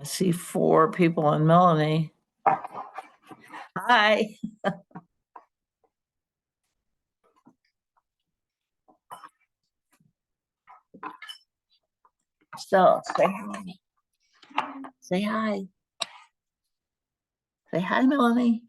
I see 4 people and Melanie. Hi. So say hi. Say hi. Say hi, Melanie.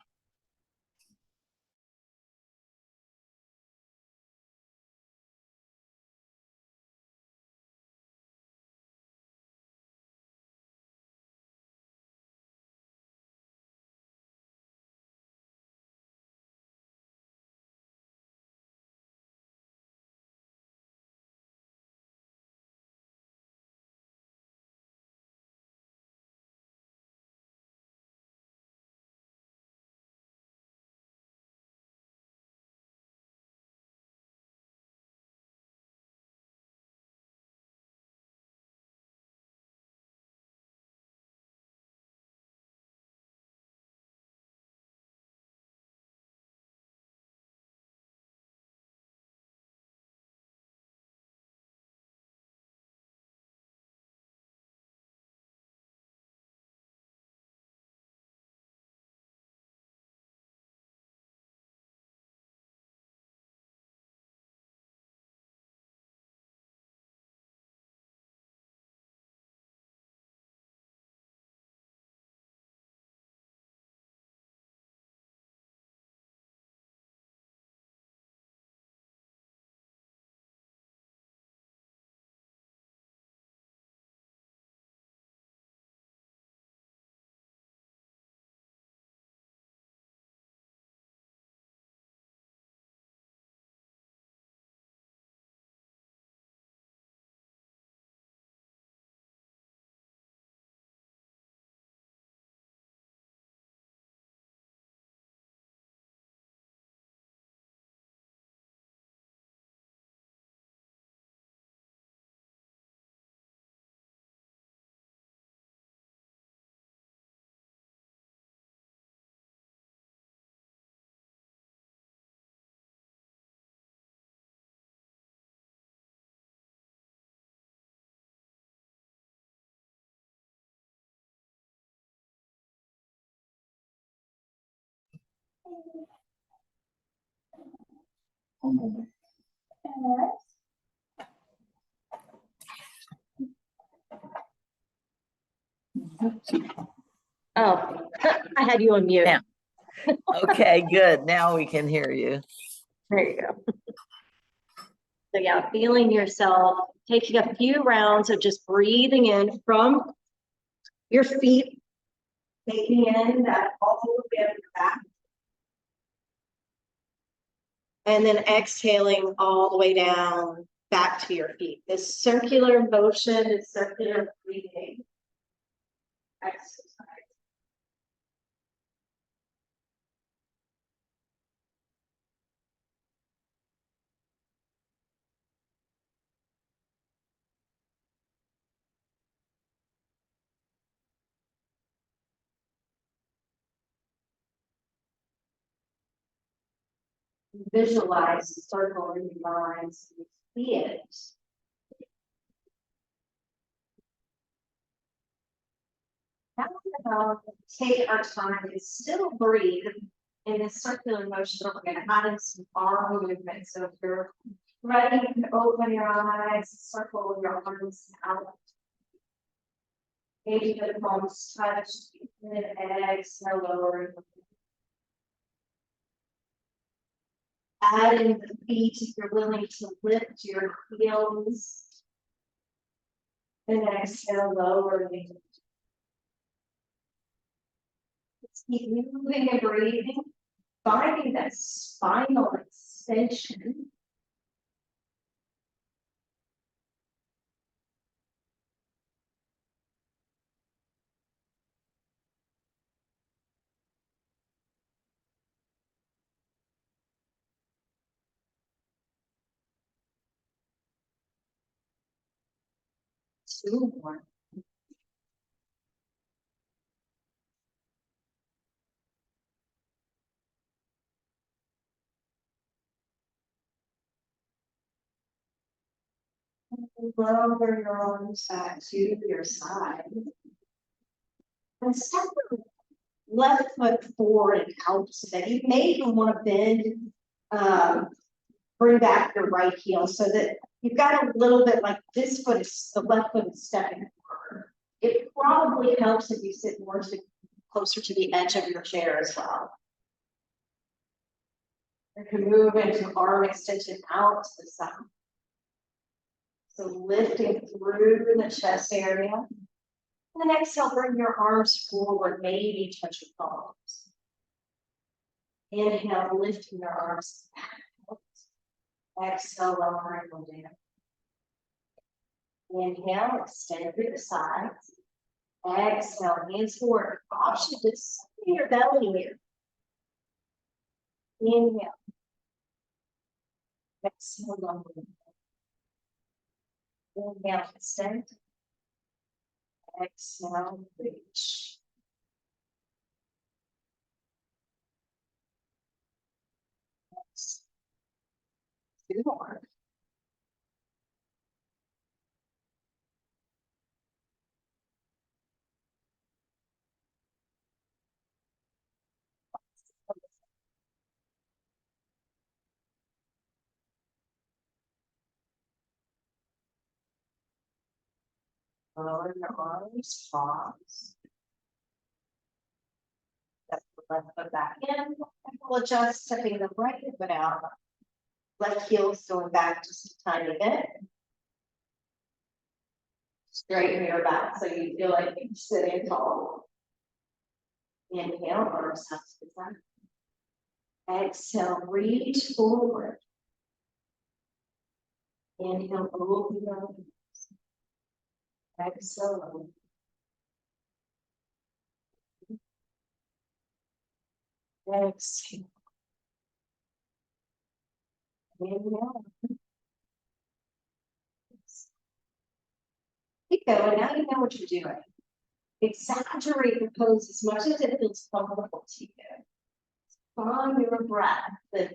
Oh, I had you on mute. Yeah. Okay, good. Now we can hear you. There you go. So yeah, feeling yourself, taking a few rounds of just breathing in from your feet, taking in that all the way up your back. And then exhaling all the way down back to your feet. This circular motion, this circular breathing exercise. Visualize the circle in your mind, so you see it. Now we're going to take our time and still breathe in this circular motion. We're going to add in some arm movement. So if you're ready, you can open your eyes, circle your arms out. Maybe the palms touch, and then exhale, lower. Add in the feet if you're willing to lift your heels. And exhale, lower. Keep moving and breathing, finding that spinal extension. Two more. Lower your arms back to your side. And step your left foot forward and out so that you may even want to bend, bring back your right heel so that you've got a little bit like this foot is, the left foot is stepping forward. It probably helps if you sit more closer to the edge of your chair as well. You can move into arm extension out to the side. So lifting through the chest area. And then exhale, bring your arms forward, maybe touch your palms. Inhale, lifting your arms back. Exhale, lowering them down. Inhale, extend through the sides. Exhale, hands forward. Option to spin your belly here. Inhale. Exhale, lowering. Inhale, extend. Exhale, reach. Two more. Lower your arms, pause. Step the left foot back in, and we'll adjust, stepping the right foot out. Left heel is going back just a tiny bit. Straighten your back so you feel like you're sitting tall. Inhale, arms up to the side. Exhale, reach forward. Inhale, open your arms. Exhale. Exhale. Inhale. Keep going. Now you know what you're doing. Exaggerate the pose as much as it feels comfortable to you. Find your breath, the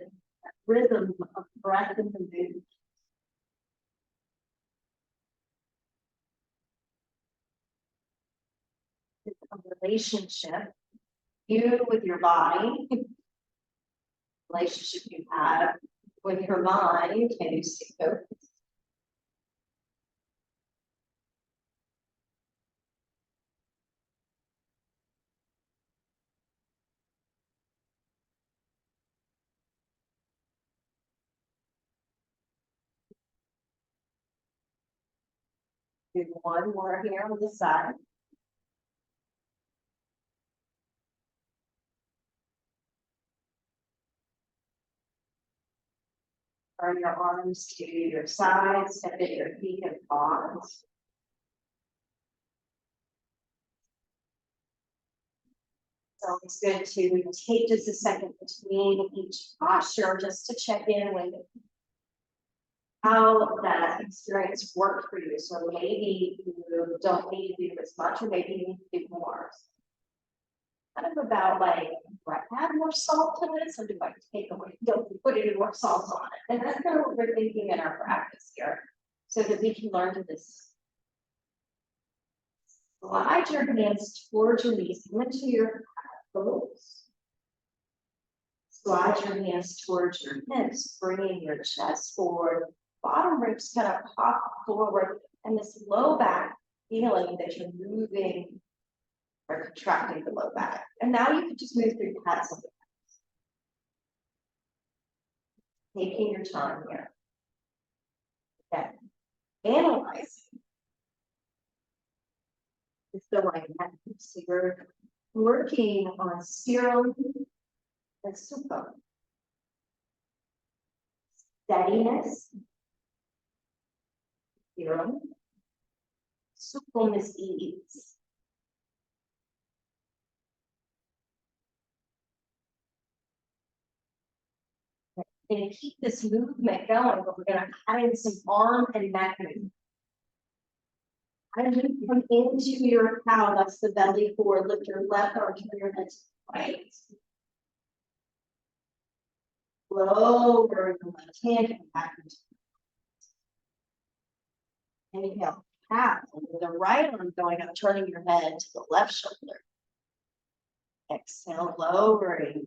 rhythm of breath in the movement. It's a relationship, you with your body, relationship you have with your mind. Can you stay focused? Do one more here on the side. Turn your arms to your sides, step at your feet and pause. So it's good to take just a second between each posture just to check in with how that experience worked for you. So maybe you don't need to do as much, or maybe you need to do more. Kind of about like, do I add more salt to this, or do I take away, don't put any more salt on it? And that's kind of what we're thinking in our practice here, so that we can learn to this. Slide your hands towards your knees, come into your elbows. Slide your hands towards your hips, bringing your chest forward. Bottom ribs kind of pop forward, and this low back feeling that you're moving or contracting the low back. And now you can just move through your pats of the hands. Taking your time here. Okay. Analyzing. It's the right neck. So you're working on serum and supra. Steadiness. Serum. Suppleness, ease. And keep this movement going, but we're going to add in some arm and neck movement. And you come into your cow, that's the belly forward, lift your left arm, turn your head to the right. Lower the left hand and back into. Inhale, half, with the right arm going up, turning your head to the left shoulder. Exhale, lowering.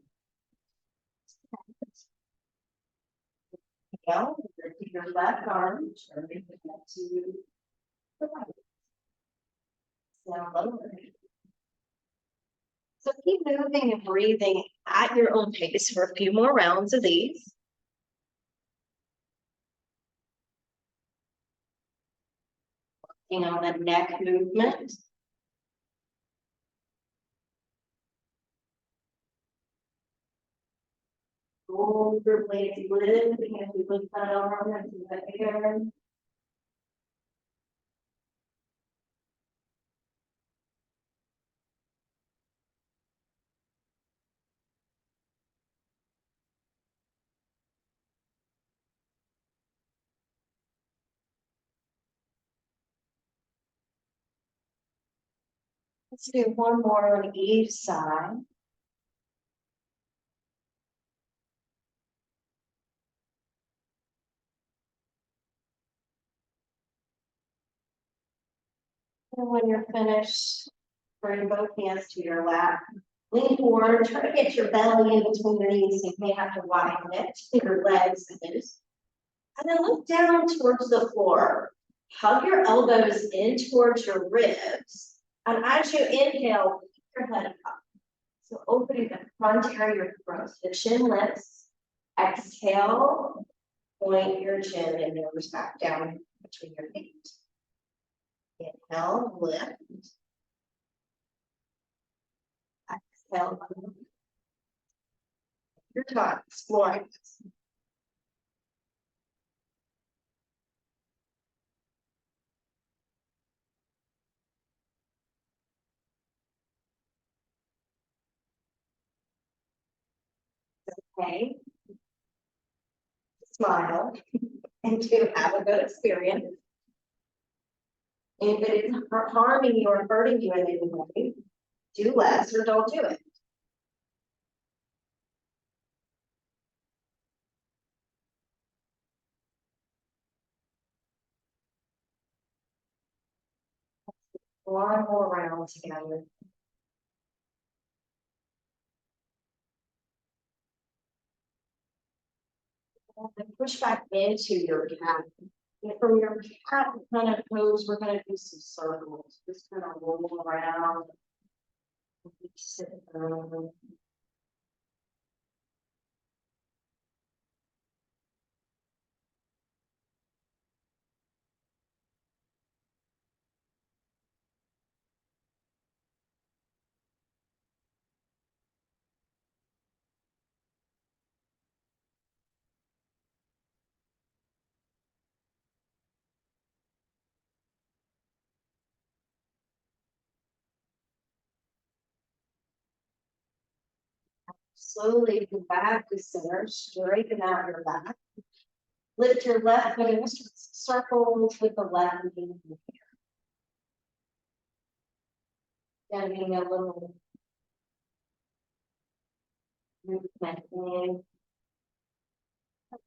Go, lift your left arm, turning it to the right. Exhale, lowering. So keep moving and breathing at your own pace for a few more rounds of these. Working on the neck movement. Shoulder blades lifting as we lift that arm into the air. Let's do one more on each side. And when you're finished, bring both hands to your lap. Lean forward, try to get your belly in between your knees. You may have to widen it, your legs loose. And then look down towards the floor. Hug your elbows in towards your ribs. And as you inhale, keep your head up. So opening the front area of your throat, the chin lifts. Exhale, point your chin and nose back down between your feet. Inhale, lift. Exhale. Your time, exploring this. Okay. Smile and to have a good experience. If it is harming you or hurting you in any way, do less or don't do it. One more round together. And push back into your cat. And from your cat kind of pose, we're going to do some circles. Just kind of roll around. Sit down. Slowly go back to center, straighten out your back. Lift your left foot in circles with the left knee. Getting a little movement in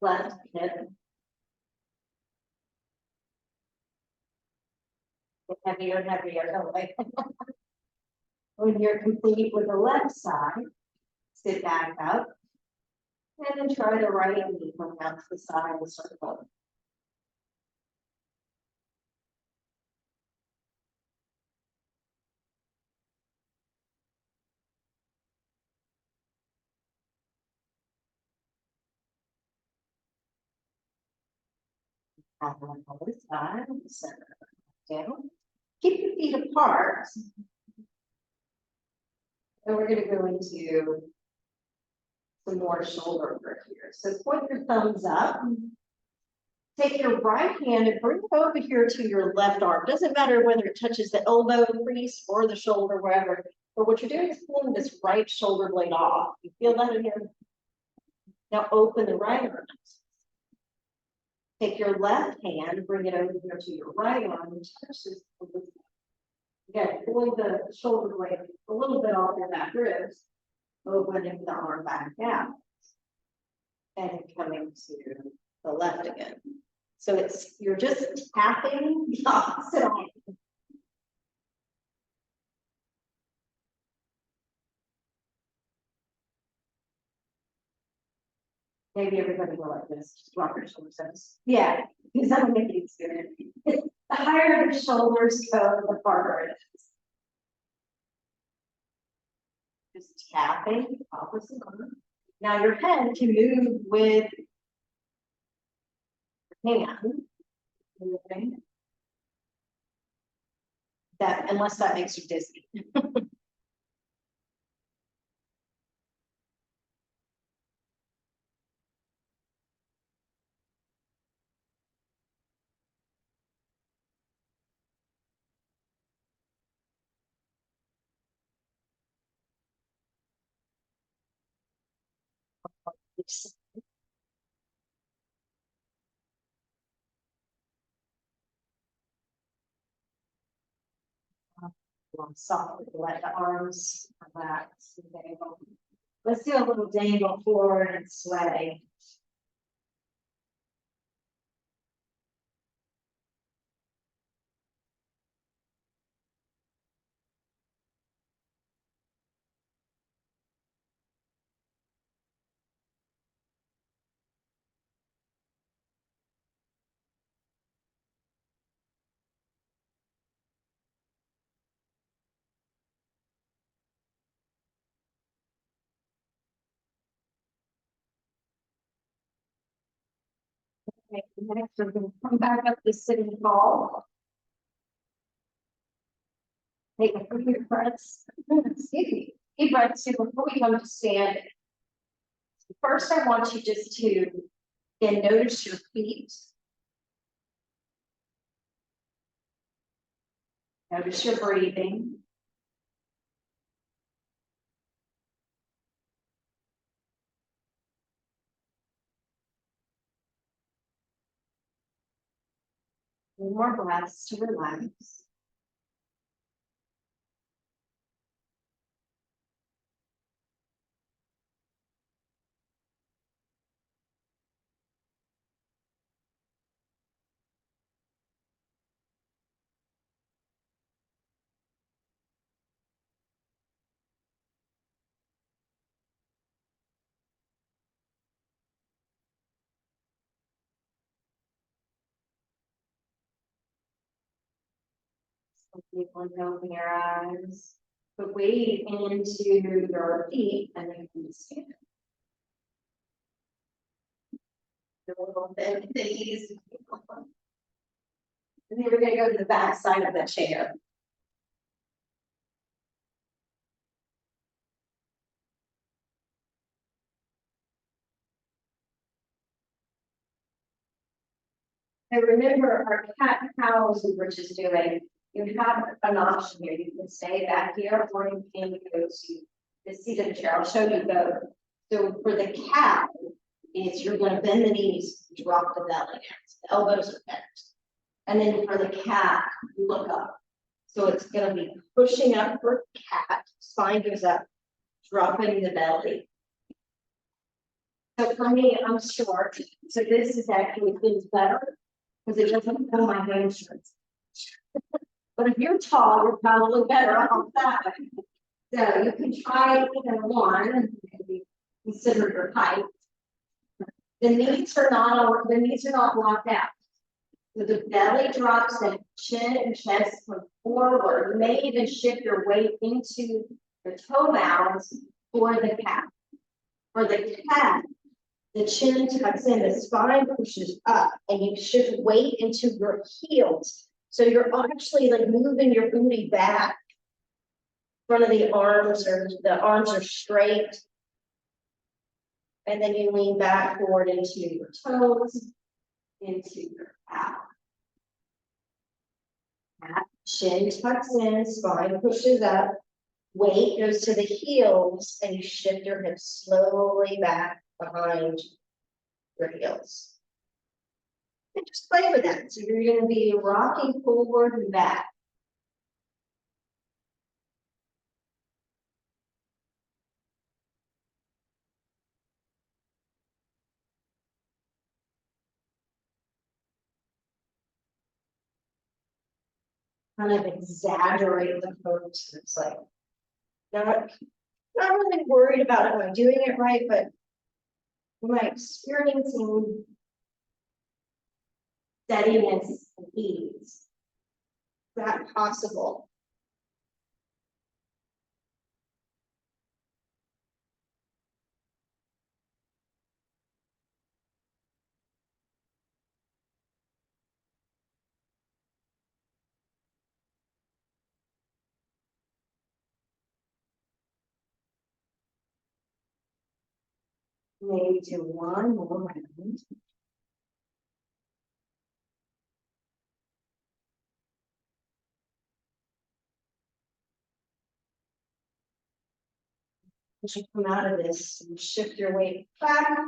left hip. Heavier and heavier. Okay. When you're complete with the left side, sit back up. And then try the right knee from out to the side of the circle. On the other side, center down. Keep your feet apart. And we're going to go into some more shoulder work here. So point your thumbs up. Take your right hand and bring it over here to your left arm. Doesn't matter whether it touches the elbow crease or the shoulder, wherever. But what you're doing is pulling this right shoulder blade off. You feel that in here? Now open the right arm. Take your left hand, bring it over here to your right arm, which touches the again, pulling the shoulder blade a little bit off your back ribs, opening the arm back down, and coming to the left again. So it's you're just tapping the opposite arm. Maybe everybody will like this, just rock your shoulders. Yeah, because I'm making experience. The higher the shoulders go, the farther it is. Just tapping opposite arm. Now your head can move with your hand. Moving. That, unless that makes you dizzy. Softly let the arms relax. Let's do a little dangle forward and sway. Okay, next we're going to come back up to sitting tall. Take a few breaths. Excuse me. Deep breaths before we come to stand. First, I want you just to again notice your feet. Notice your breathing. More breaths to relax. Some people open your eyes, but weight into your feet and then you can stand. A little bit, knees. And then we're going to go to the back side of the chair. And remember our cat cows we were just doing, you have an option here. You can stay back here or you can go to the seat of the chair. I'll show you both. So for the cat, is you're going to bend the knees, drop the belly, the elbows are bent. And then for the cat, you look up. So it's going to be pushing up for cat, spine goes up, dropping the belly. So for me, I'm short. So this is actually feels better because it doesn't pull my hamstrings. But if you're tall, you're probably better off that way. So you can try either one, maybe consider your height. The knees are not locked out. So the belly drops and chin and chest come forward. You may even shift your weight into the toe mounds for the cat. For the cat, the chin tucks in, the spine pushes up, and you shift weight into your heels. So you're actually like moving your booty back. Front of the arms are straight. And then you lean back forward into your toes, into your calf. Chin tucks in, spine pushes up, weight goes to the heels, and you shift your hips slowly back behind your heels. And just play with that. So you're going to be rocking forward and back. Kind of exaggerate the pose. It's like not really worried about am I doing it right, but Am I experiencing steadiness and ease? Is that possible? Maybe do one more round. As you come out of this, you shift your weight back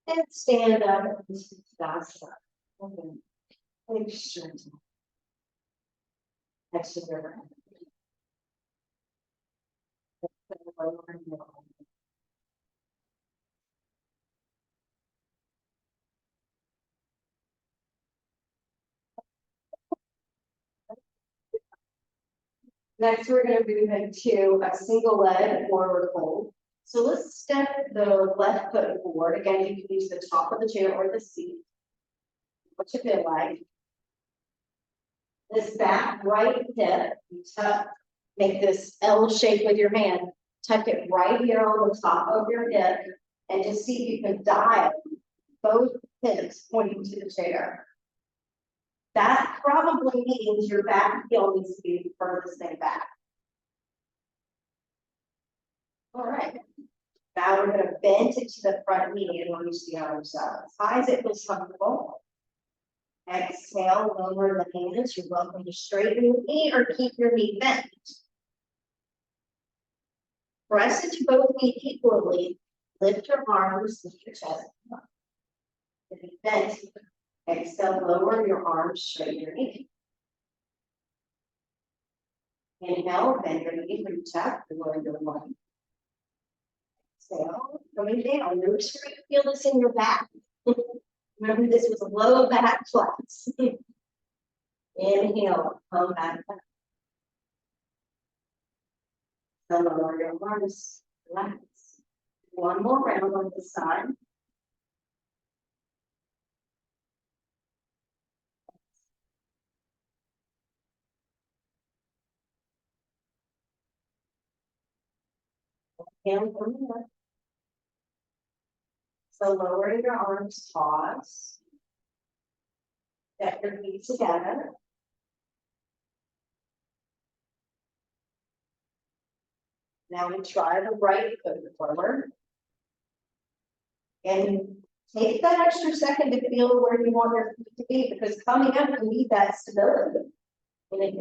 and stand up into Dasana. Okay. Big strength. Exhale your breath. Next, we're going to move into a single leg forward fold. So let's step the left foot forward. Again, you can use the top of the chair or the seat. What you feel like. This back right hip, you tuck, make this L shape with your hand. Tuck it right here on the top of your hip and just see if you can dial both hips pointing to the chair. That probably means your back heel needs to be the furthest thing back. All right. Now we're going to bend into the front knee and reach the arms up. As high as it feels comfortable. Exhale, lower the hands. You're welcome to straighten your knee or keep your knee bent. Press into both feet equally. Lift your arms, lift your chest. If you bent, exhale, lower your arms, straighten your knee. Inhale, bend your knee, reach up, lower your one. Exhale, coming down. Notice where you feel this in your back. Remember, this was a low back flex. Inhale, come back up. Lower your arms, relax. One more round on this side. Hand from the left. So lowering your arms, pause. Step your feet together. Now we try the right foot forward. And take that extra second to feel where you want your feet to be, because coming up, you need that stability. And if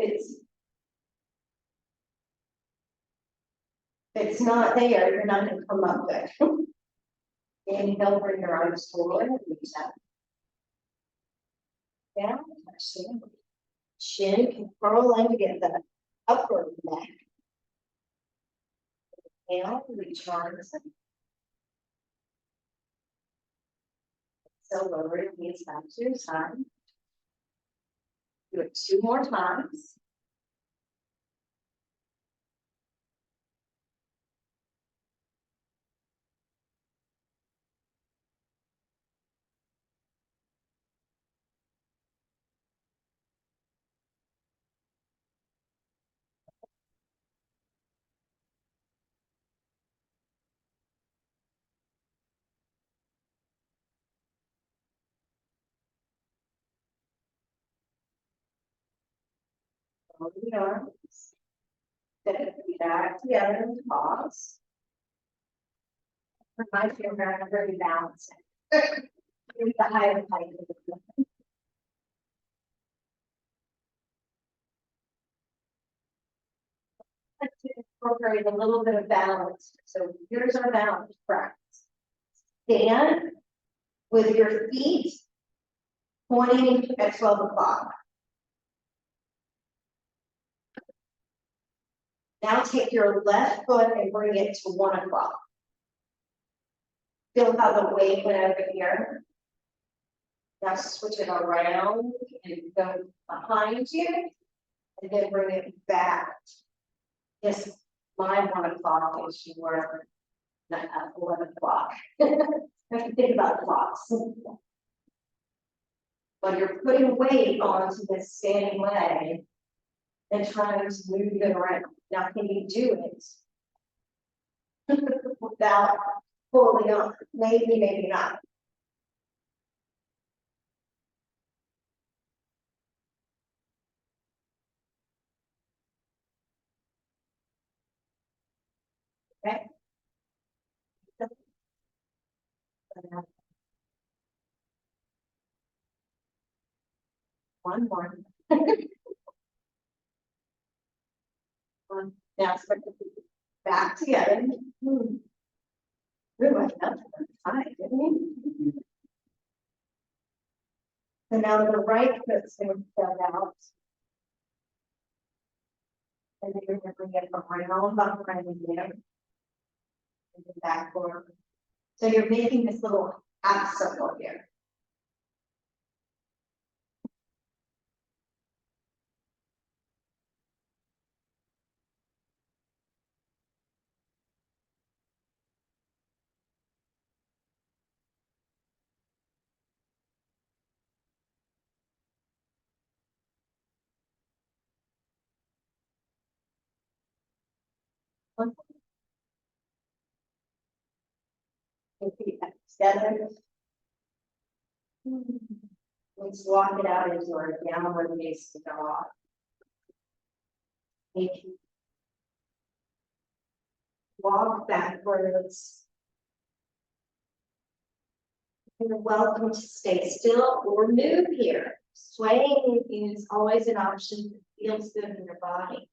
it's not there, you're not going to come up there. Inhale, bring your arms forward, reach up. Down, touch the chin can curl in to get the upward neck. Inhale, reach arms. So lower your knees back to your side. Do it 2 more times. Hold the arms. Step the feet back together and pause. Remind you of very balancing. With the higher height of the foot. Let's incorporate a little bit of balance. So here's our balance practice. Stand with your feet pointing at 12 o'clock. Now take your left foot and bring it to 1 o'clock. Feel how the weight went over here. Now switch it around and go behind you, and then bring it back. Just my 1 o'clock is your At 11 o'clock. I have to think about clocks. When you're putting weight onto this standing leg and trying to move it around, now can you do it without holding on? Maybe, maybe not. Okay. One more. Now start to put it back together. Ooh, I felt it tight, didn't you? So now the right foot's going to step out. And then you're going to bring it around behind there. And then backward. So you're making this little half circle here. And feet back together. Let's walk it out into our downward facing dog. Walk backwards. You're welcome to stay still or move here. Swaying is always an option that feels good in your body.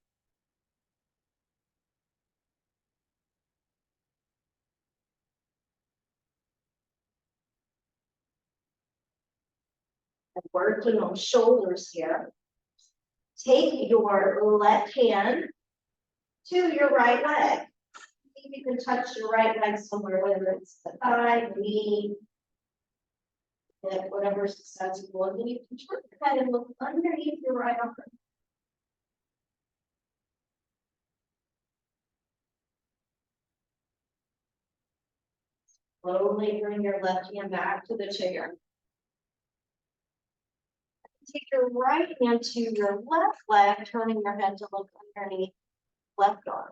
And working on shoulders here. Take your left hand to your right leg. See if you can touch your right leg somewhere, whether it's the thigh, the knee, whatever's sensible. And then you can turn your head and look underneath your right arm. Slowly bring your left hand back to the chair. Take your right hand to your left leg, turning your head to look underneath left arm.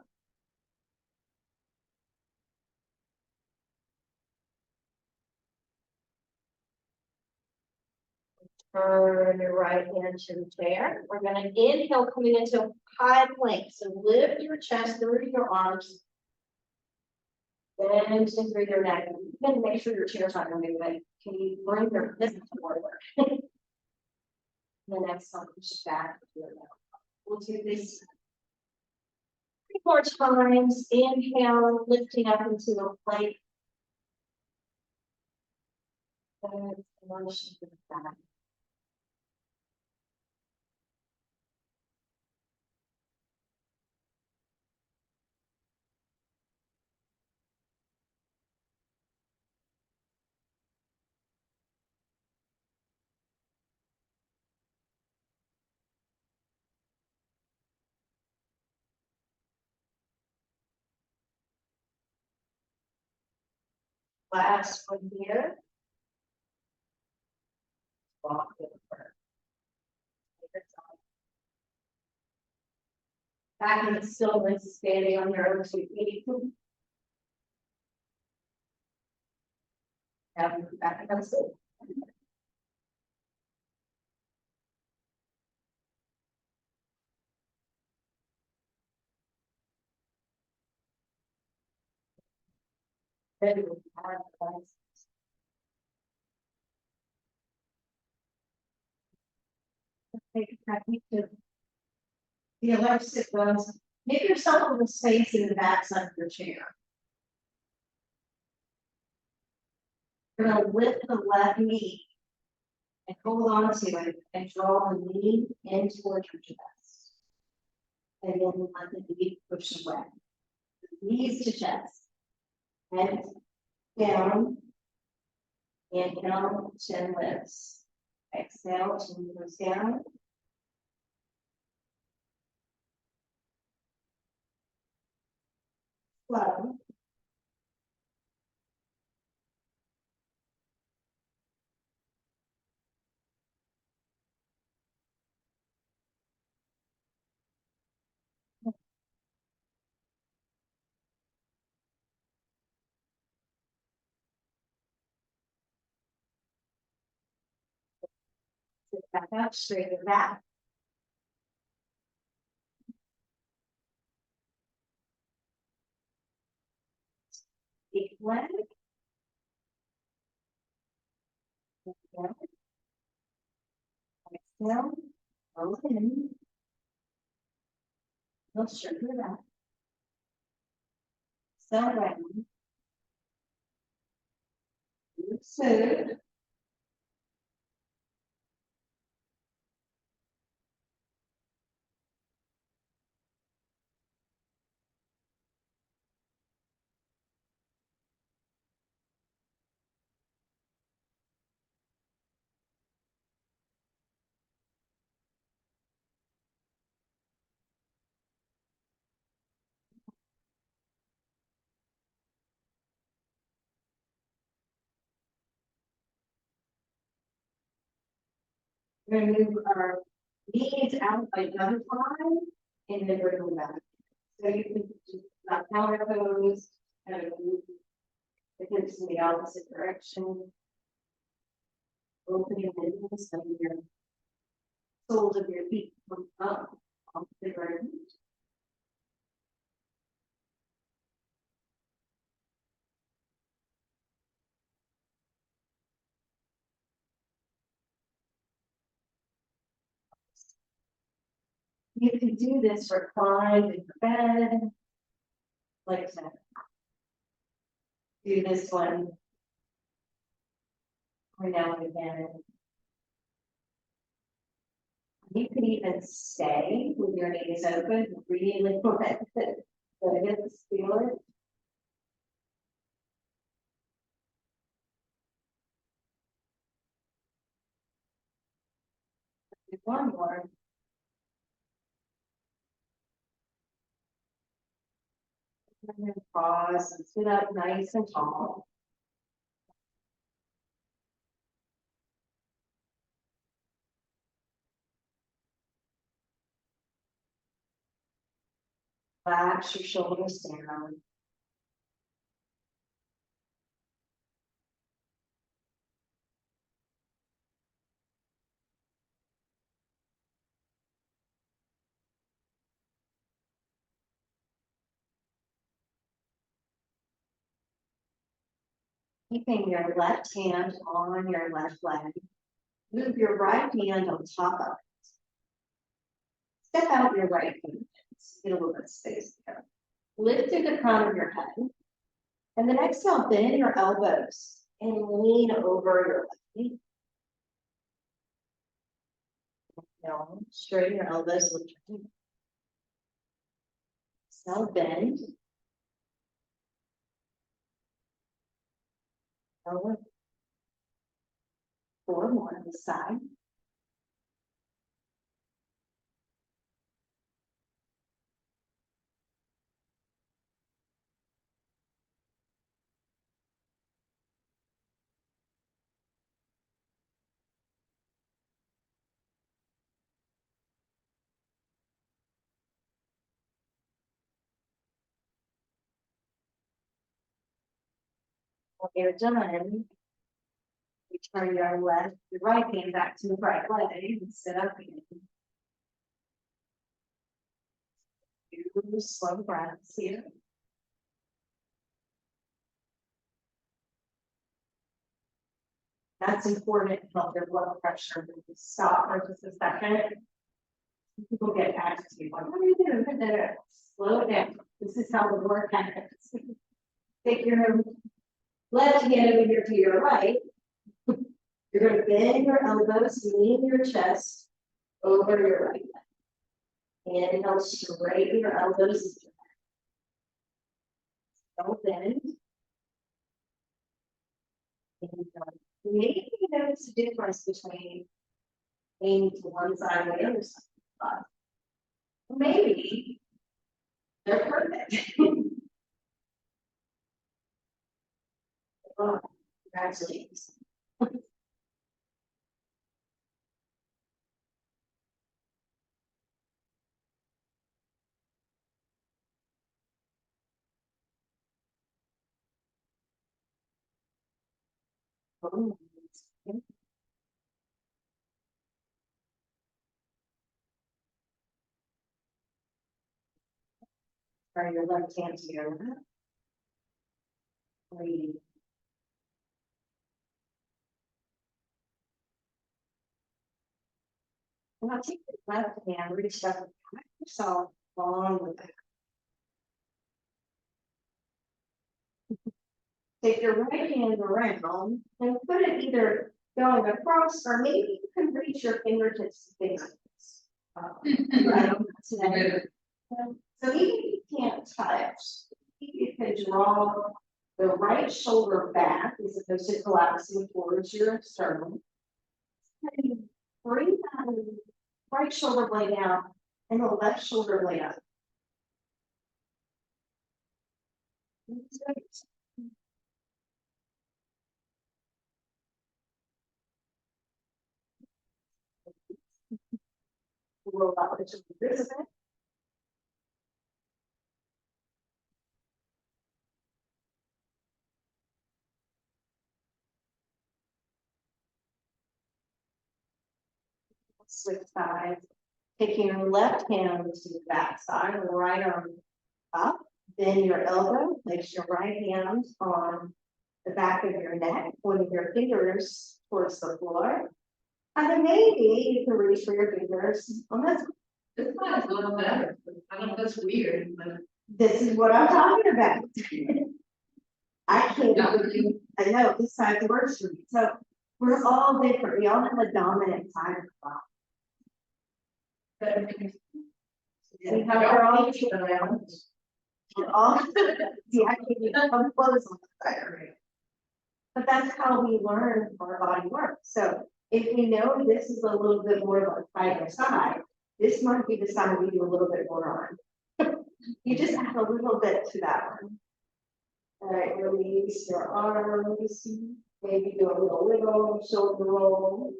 Turn your right hand to the chair. We're going to inhale, coming into high plank. So lift your chest through your arms. Bend through your neck. You can make sure your chair's not moving. Can you bring your this forward? The next one, push back. We'll do this 3 more times. Inhale, lifting up into a plank. And motion to the back. Last one here. Walk over. Back in the stillness, standing on your own 2 feet. Back in the stillness. Take technique to the left sit bones. Give yourself a little space in the back side of your chair. You're going to lift the left knee and hold on to it and draw the knee in towards your chest. And then let the knee push away. Knees to chest. Head down. Inhale, chin lifts. Exhale, chin goes down. Slow. Sit back up, straighten back. Deep leg. Exhale, open. Go straighten it out. So round. Smooth. We're gonna move our knees out by butterfly and then bring them back. So you can just not counter pose, kind of move the hips in the opposite direction. Opening the knees of your soles of your feet come up off the ground. You can do this reclined in bed, like that. Do this one every now and again. You could even stay with your knees open, really let the hips feel it. Do one more. And then pause and sit up nice and tall. Relax your shoulders down. Keeping your left hand on your left leg. Move your right hand on top of it. Step out your right hand. Get a little bit of space there. Lift to the crown of your head. And then exhale, bend your elbows and lean over your left knee. Exhale, straighten your elbows, lift your knee. Exhale, bend. Forward. 4 more on the side. When you're done, you turn your right hand back to the right leg and sit up again. Do slow breaths here. That's important to help your blood pressure. Stop for just a second. People get agitated, like, what are you doing? Slow it down. This is how the work happens. Take your left hand over here to your right. You're going to bend your elbows, lean your chest over your right leg. Inhale, straighten your elbows. Don't bend. And maybe you notice the difference between leaning to one side or the other side. Maybe they're perfect. Oh, congratulations. Bring your left hand to your left. Breathe. Now take your left hand, reach up and pat yourself along the back. Take your right hand around and put it either going across or maybe you can reach your fingertips to fingertips. Right on today. So even if you can't touch, you can draw the right shoulder back as opposed to collapsing towards your sternum. Bring that right shoulder blade out and the left shoulder blade up. Roll out the shoulders. Switch sides. Taking your left hand to the back side, right arm up, then your elbow, place your right hand on the back of your neck, pointing your fingers towards the floor. And then maybe you can reach for your fingers on this. This one is a little better. I don't know if that's weird, but. This is what I'm talking about. I can't, Not with you. I know this side works for me. So we're all different. We all have a dominant side of the body. See how we're all we're all, see, I can't even come close on the side, right? But that's how we learn our body works. So if we know this is a little bit more of a tighter side, this might be the side we do a little bit more on. You just add a little bit to that one. All right, release your arms, maybe do a little wiggle, shoulder roll.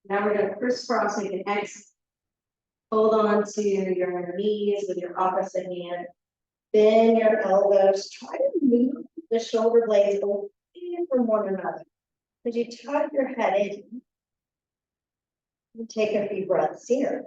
Now we're going to crisscross like an X. Hold on to your knees with your opposite hand. Bend your elbows. Try to move the shoulder blades away from one another. As you tuck your head in, and take a few breaths here.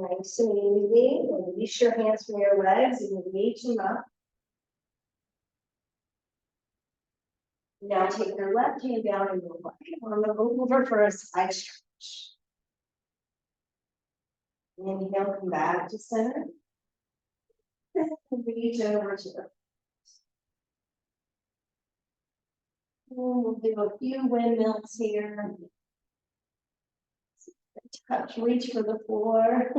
Nice and easy. Release your hands from your legs and reach them up. Now take your left hand down and your right arm over for a side stretch. Inhale, come back to center. And reach over to the. We'll do a few windmills here. Touch, reach for the floor.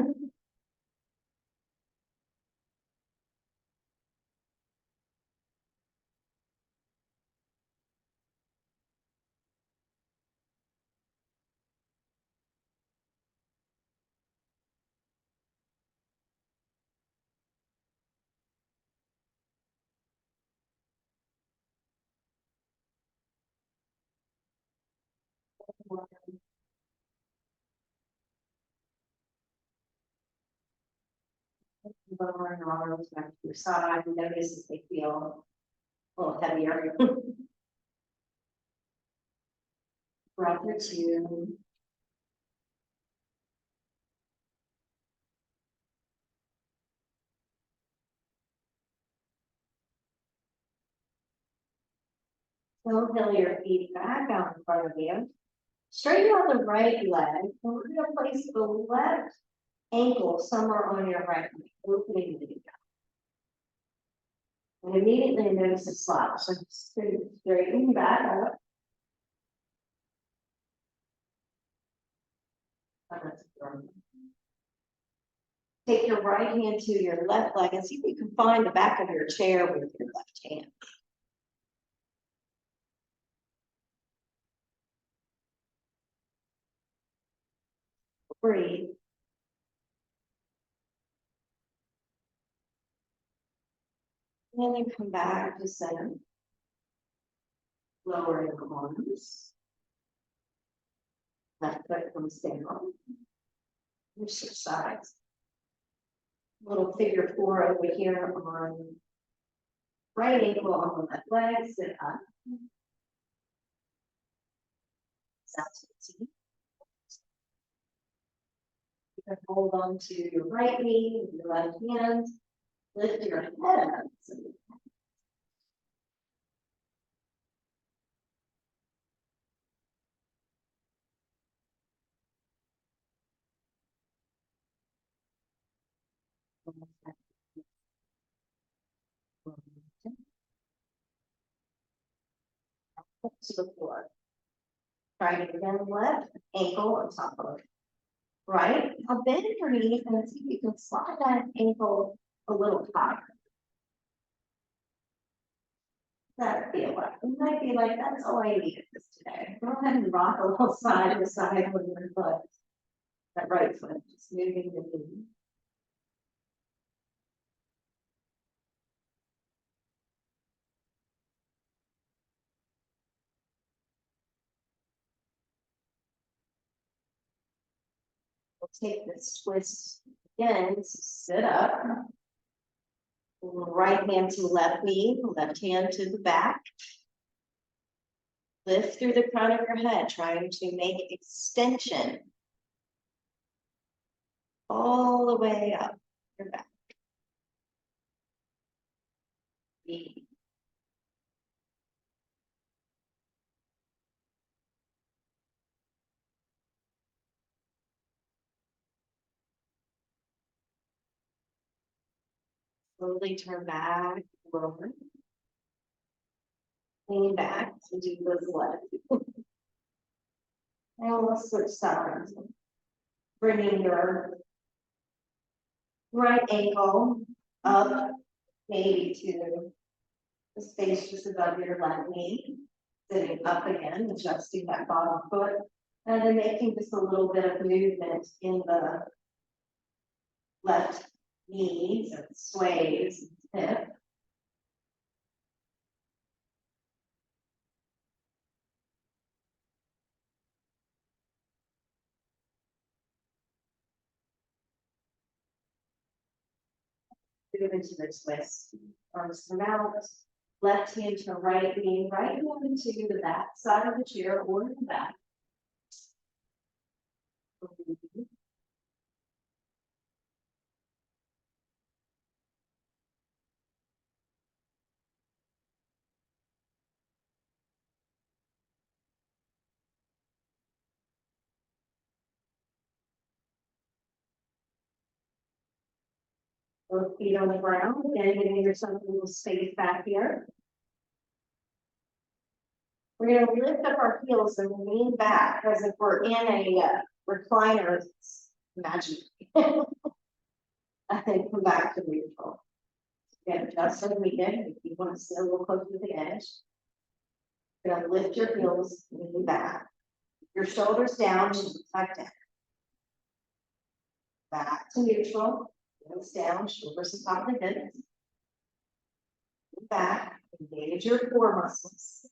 Lower and arms back to your side. Notice if they feel a little heavier. Breath or two. So heel your feet back out in front of you. Straighten out the right leg. And we're going to place the left ankle somewhere on your right leg, opening the knee. And immediately notice a slap. So straighten back up. Take your right hand to your left leg and see if you can find the back of your chair with your left hand. Breathe. And then come back to center. Lower your arms. Left foot comes down. You switch sides. Little figure four over here on right ankle on the left leg, sit up. South to the T. You can hold on to your right knee with your left hand. Lift your head up. To the floor. Try to again, left ankle on top of it. Right, now bend your knee and see if you can slide that ankle a little higher. That feel like, it might be like, that's all I needed this today. Go ahead and rock a little side to side with your foot. That right foot, just moving the knee. We'll take this twist again, so sit up. Right hand to left knee, left hand to the back. Lift through the crown of your head, trying to make extension all the way up your back. Breathe. Slowly turn back, forward. Lean back to do those legs. And let's switch sides. Bringing your right ankle up, maybe to the space just above your left knee. Sitting up again, adjusting that bottom foot. And then making just a little bit of movement in the left knee, so it sways hip. Move into the twist. Arms come out. Left hand to right knee, right hand to the back side of the chair or the back. Both feet on the ground, again, giving yourself a little space back here. We're gonna lift up our heels and lean back as if we're in a recliner. Imagine. And then come back to neutral. Again, just as we did, if you want to sit a little close to the edge. You're gonna lift your heels, lean back. Your shoulders down, tuck down. Back to neutral, heels down, shoulders on top of the hips. Back, engage your core muscles.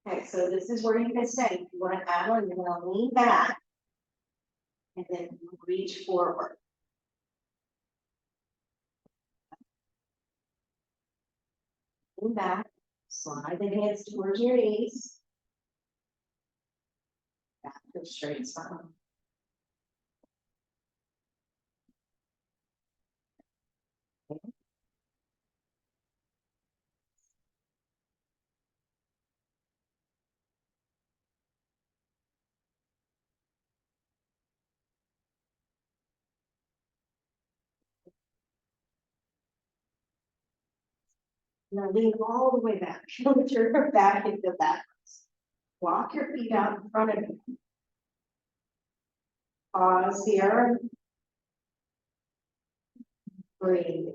Okay, so this is where you can say, if you want to add on, you're gonna lean back. And then reach forward. Lean back, slide the hands towards your knees. Back to a straight spine. Now lean all the way back. Put your back into backwards. Walk your feet out in front of you. Pause here. Breathe.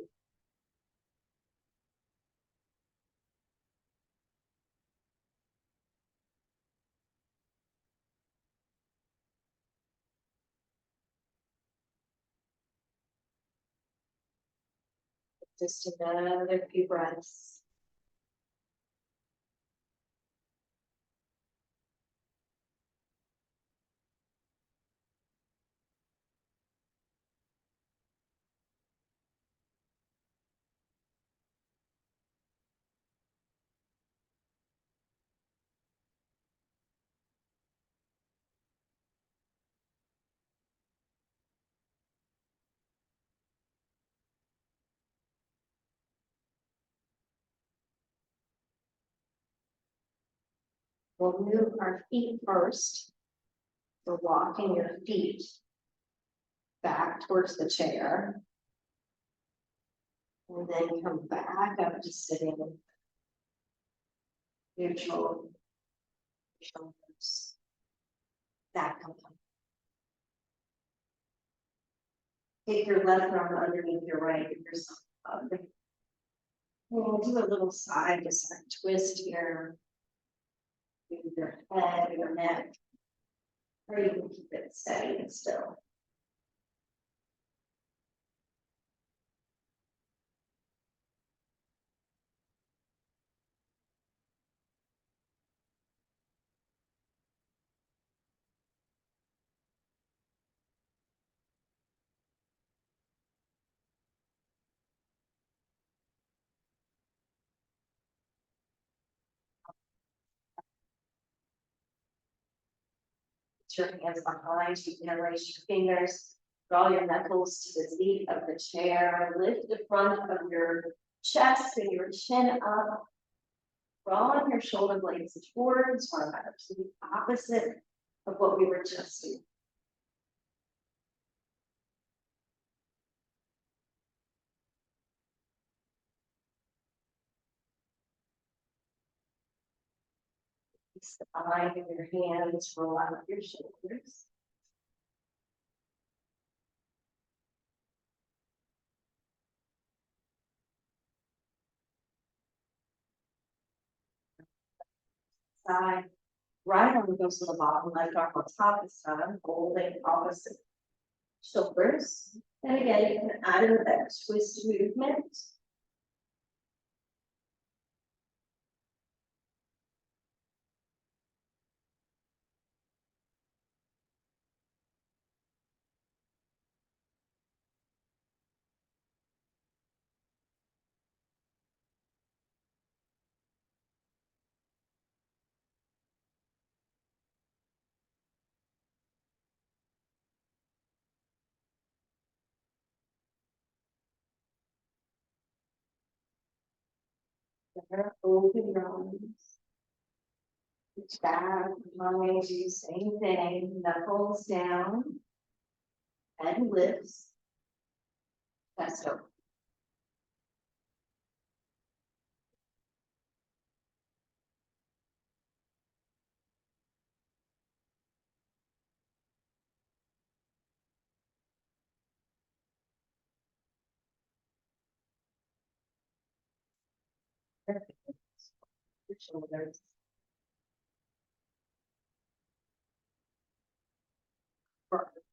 Just another few breaths. We'll move our feet first. So walking your feet back towards the chair. And then come back up to sitting. Neutral. Shoulders. That comes up. Take your left arm underneath your right, give yourself a hug. And we'll do a little side to side twist here. Move your head, your neck. Or you can keep it steady and still. Put your hands behind you, interlace your fingers, draw your knuckles to the seat of the chair, lift the front of your chest and your chin up. Draw your shoulder blades towards one another, to the opposite of what we were just doing. Release the eye of your hands, roll out your shoulders. Side, right arm goes to the bottom, left arm on top this time, holding opposite shoulders. And again, you can add in that twist movement. There, open your arms. Reach back, behind you, same thing, knuckles down. Head lifts. Chest open. Perfect. Your shoulders.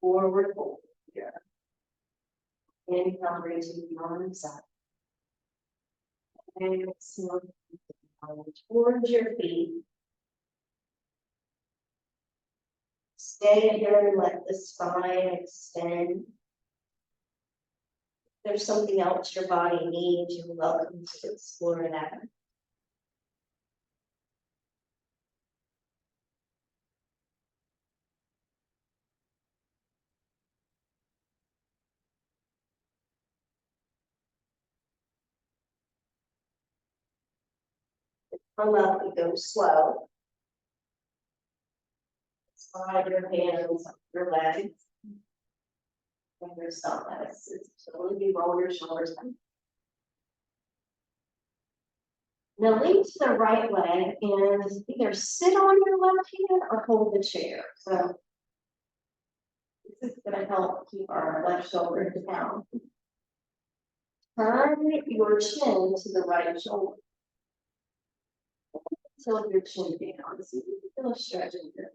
Forward fold here. Inhale, raising the arms up. And exhale, towards your feet. Stay here and let the spine extend. If there's something else your body needs, you're welcome to explore that. Come up and go slow. Slide your hands up your legs. And yourself as slowly you roll your shoulders back. Now lean to the right leg and either sit on your left hand or hold the chair. So this is going to help keep our left shoulder down. Turn your chin to the right shoulder. Tilt your chin down. So you can feel a stretch in here.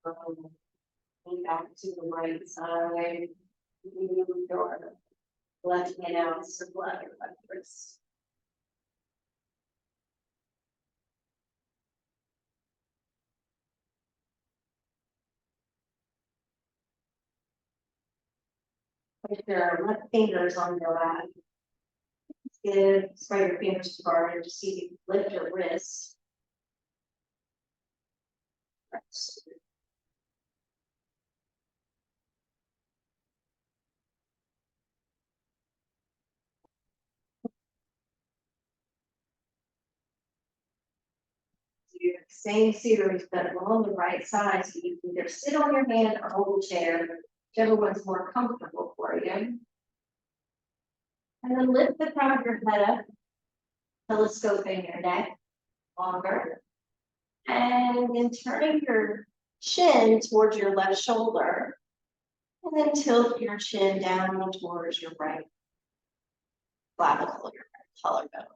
Lean back to the right side. Move your left hand out, circle out your left wrist. Put your left fingers on your lap. Give, spread your fingers apart and just see if you can lift your wrist. Do the same series, but on the right side, so you can either sit on your hand or hold the chair, whichever one's more comfortable for you. And then lift the crown of your head up, telescoping your neck longer. And then turning your chin towards your left shoulder. And then tilt your chin down towards your right clavicle, your right collarbone.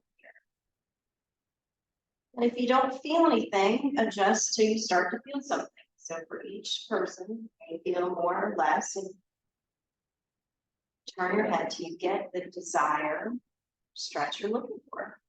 And if you don't feel anything, adjust till you start to feel something. So for each person, you feel more or less, and turn your head till you get the desired stretch you're looking for.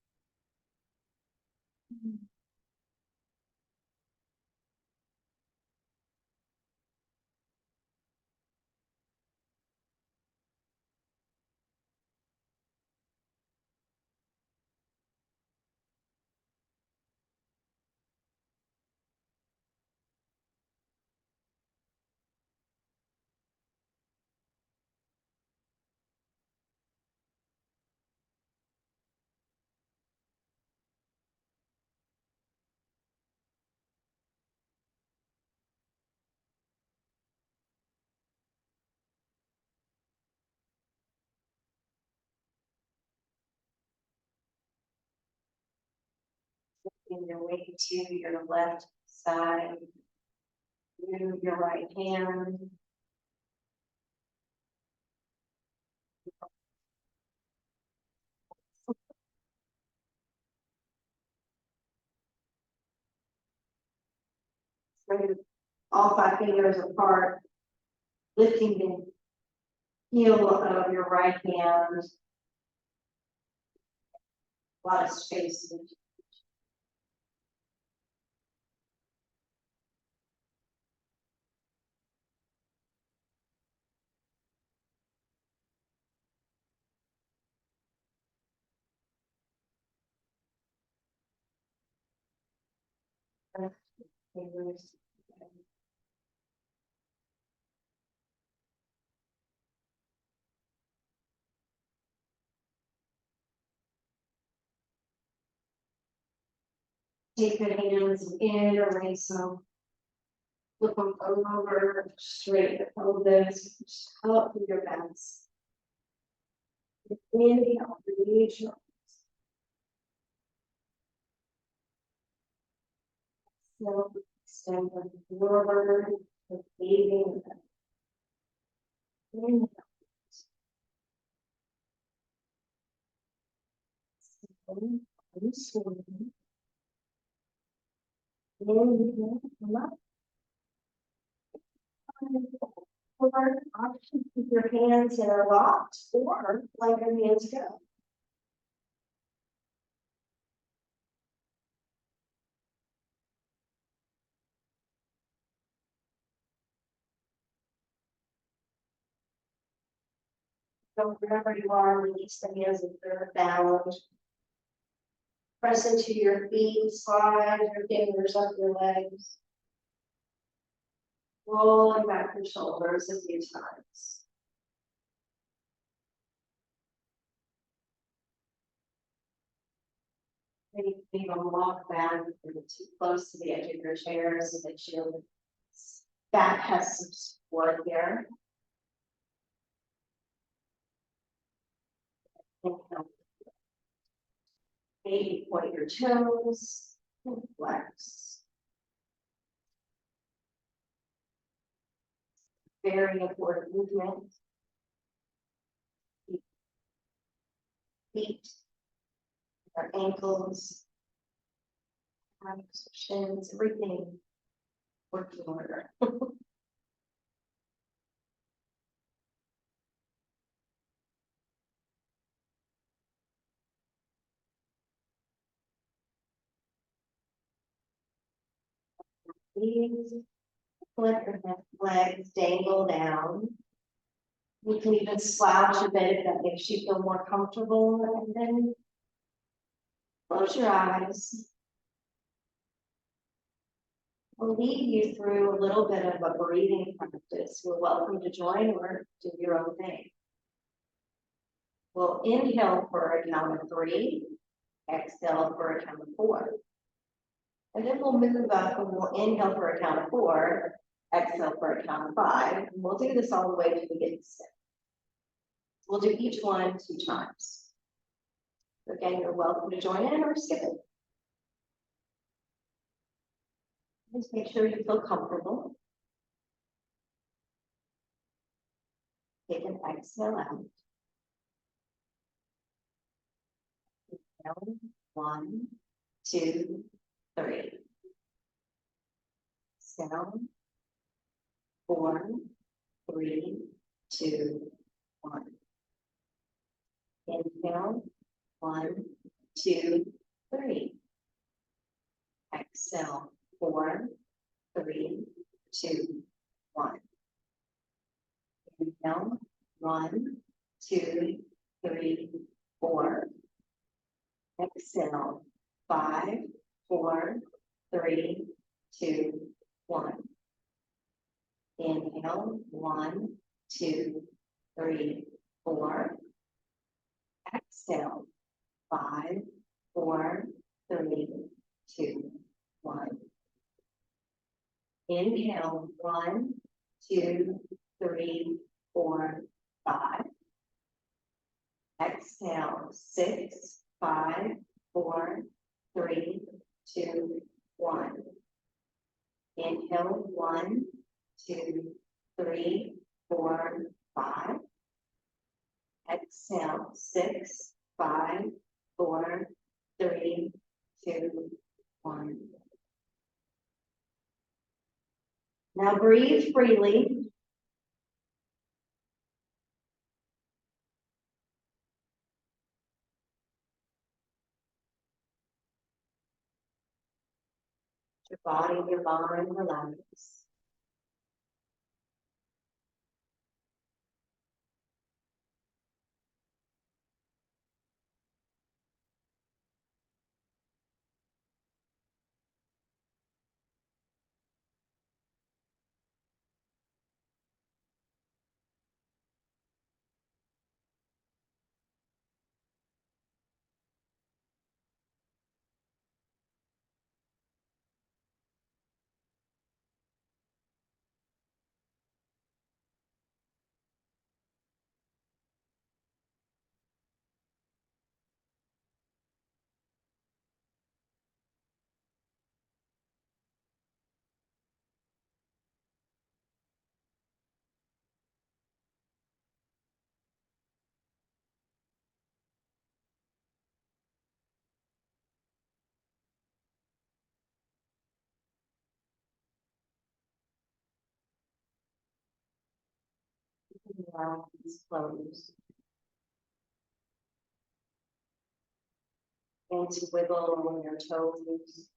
In your way to your left side, move your right hand. Spread all 5 fingers apart, lifting the heel of your right hand. A lot of space. Fingers. Take your hands and interlace them. Flip them over, straight the pelvis, just up with your backs. Inhale, release your arms. Extend them forward, breathing. Inhale. Inhale, come up. Or option, keep your hands interlocked, or let your hands go. So wherever you are, release the hands if they're bound. Press into your feet, slide your fingers up your legs. Rolling back your shoulders a few times. Maybe even walk back if you're too close to the edge of your chair so that your back has some support here. Maybe point your toes and flex. Very important movement. Feet, our ankles, arms, shins, everything Working order. These flip the legs dangle down. You can even slouch a bit if that makes you feel more comfortable, and then close your eyes. We'll lead you through a little bit of a breathing practice. You're welcome to join or do your own thing. We'll inhale for a count of 3, exhale for a count of 4. And then we'll move up and we'll inhale for a count of 4, exhale for a count of 5. And we'll do this all the way till we get to 6. We'll do each one 2 times. Again, you're welcome to join in or skip it. Just make sure you feel comfortable. Take an exhale out. Inhale, 1, 2, 3. Exhale, 4, 3, 2, 1. Inhale, 1, 2, 3. Exhale, 4, 3, 2, 1. Inhale, 1, 2, 3, 4. Exhale, 5, 4, 3, 2, 1. Inhale, 1, 2, 3, 4. Exhale, 5, 4, 3, 2, 1. Inhale, 1, 2, 3, 4, 5. Exhale, 6, 5, 4, 3, 2, 1. Inhale, 1, 2, 3, 4, 5. Exhale, 6, 5, 4, 3, 2, 1. Now breathe freely. Your body and your mind relax. Your eyes closed. And to wiggle on your toes.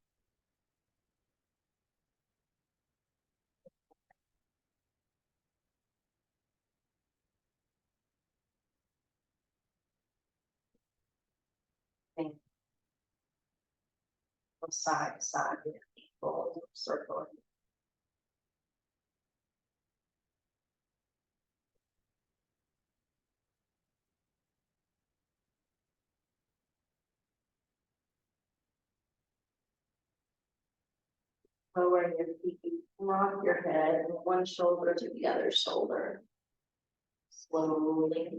And from side to side, full circle. Lower your feet, rock your head from one shoulder to the other shoulder. Slowly.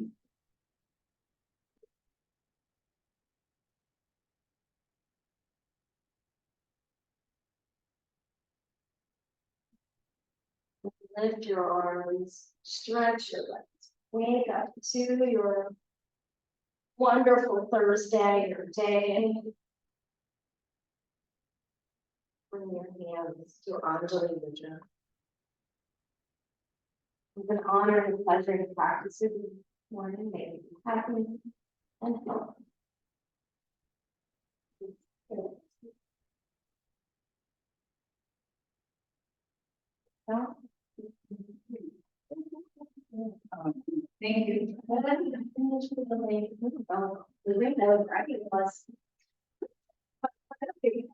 Lift your arms, stretch your legs. Wake up to your wonderful Thursday or day. Bring your hands to Anjali Vijay. It's an honor and pleasure to practice with you this morning. May you be happy and healthy. Thank you. The way that was writing was. Thank you.